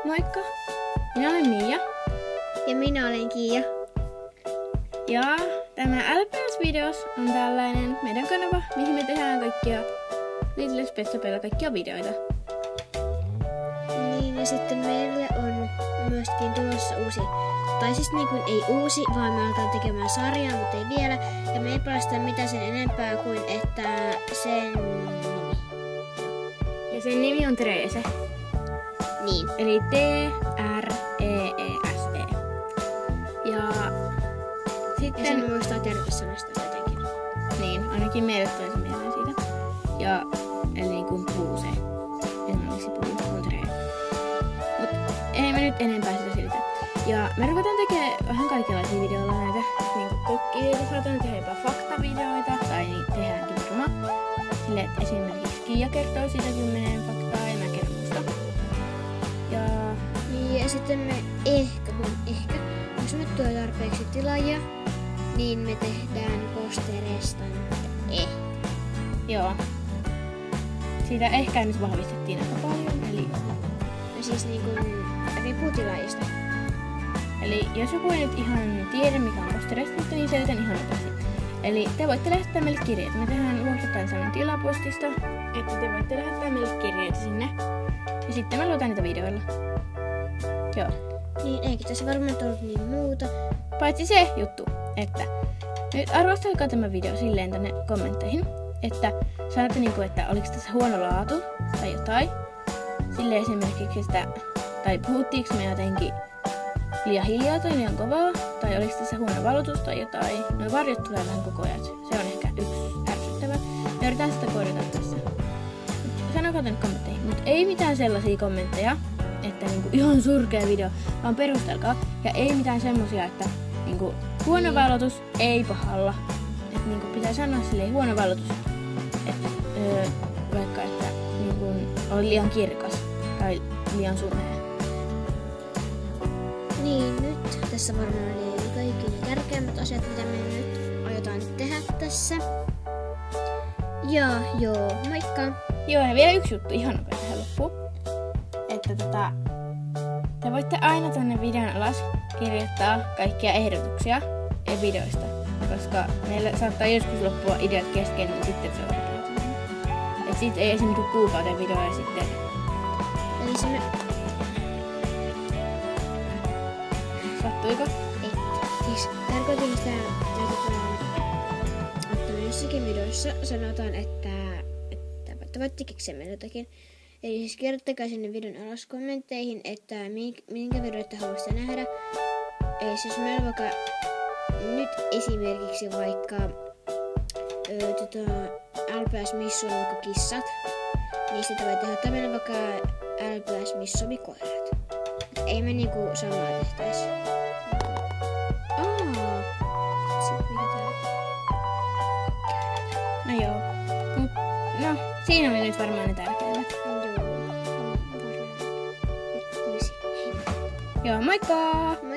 Moikka! Minä olen Miia. Ja minä olen Kiia. Ja tämä LPS-videos on tällainen meidän kanava, mihin me tehdään kaikkia Little Petsopella kaikkia videoita. Niin, ja sitten meille on myöskin tulossa uusi, tai siis niin kuin ei uusi, vaan me aletaan tekemään sarjaa, mutta ei vielä. Ja me ei paljasta mitään sen enempää kuin, että sen nimi. Ja sen nimi on Treese. Niin. Eli T-R-E-E-S-E. Ja sitten... Ja sen muistaa terveyssanasta jotenkin. Niin, ainakin meille tulee se mieleen siitä. Ja eli niin kuin puuse. Englanniksi puu on tree. Mut ei me nyt enempää sitä siltä. Ja me ruvetaan tekemään vähän kaikenlaisia videoilla näitä niin kuin kokkivideoita. Saatan tehdä jopa faktavideoita. Tai niin tehdäänkin varmaan. Silleen, että esimerkiksi Kiia kertoo siitä 10 faktaa ja mä kerron musta. Niin, ja sitten me ehkä, jos me tuo tarpeeksi tilaajia, niin me tehdään posterestante. Joo. Siitä ehkä nyt vahvistettiin aika paljon, eli... No siis niinku riippuu tilaajista. Eli jos joku ei nyt ihan tiedä mikä on posterestante, niin selitän ihan nopeasti. Eli te voitte lähettää meille kirjeitä. Me tehdään vuosittain sellainen tilapostista, että te voitte lähettää meille kirjeitä sinne. Ja sitten me luetaan niitä videoilla. Joo. Niin, eikä tässä varmaan tullut niin muuta. Paitsi se juttu, että nyt arvostelkaa tämä video silleen tänne kommentteihin, että sanotte niinku, että oliko tässä huono laatu tai jotain. Silleen esimerkiksi, että tai puhuttiinko me jotenkin liian hiljaa tai liian kovaa, tai oliko tässä huono valotus tai jotain. Noi varjot tulee vähän koko ajan. Se on ehkä yksi ärsyttävä. Me yritetään sitä korjata tässä. Sanokaa tänne kommentteihin, mutta ei mitään sellaisia kommentteja, että niinku ihan surkea video, vaan perustelkaa. Ja ei mitään semmosia, että niinku huono valotus ei pahalla. Että niinku pitää sanoa silleen huono valotus. Että vaikka että niinku on liian kirkas tai liian sumea. Niin, nyt tässä varmaan oli kaikki ne tärkeimmät asiat, mitä me nyt aiotaan tehdä tässä. Ja joo, moikka! Joo, ja vielä yksi juttu ihan nopea tähän loppuun. Että te voitte aina tonne videon alas kirjoittaa kaikkia ehdotuksia videoista. Koska meillä saattaa joskus loppua ideat kesken, niin sitten se on oikein. Et siitä ei esimerkiksi kuukauden video ja sitten... Eli se me... Sattuiko? Ei. Siis tarkoitin sitä, että me jossakin videossa sanotaan, että voitte keksiä meille jotakin. Eli siis kirjoittakaa sinne videon alas kommentteihin, että minkä videoita haluaisitte nähdä. Eli siis meillä vaikka nyt esimerkiksi vaikka LPS Missu on vaikka kissat, niin sitä voi tehdä meillä vaikka LPS Missomi koirat. Ei me niinku samaa tehtäisi. No joo. No, siinä oli nyt varmaan ne tärkeimmät. Joo. Joo, moikka! Moi!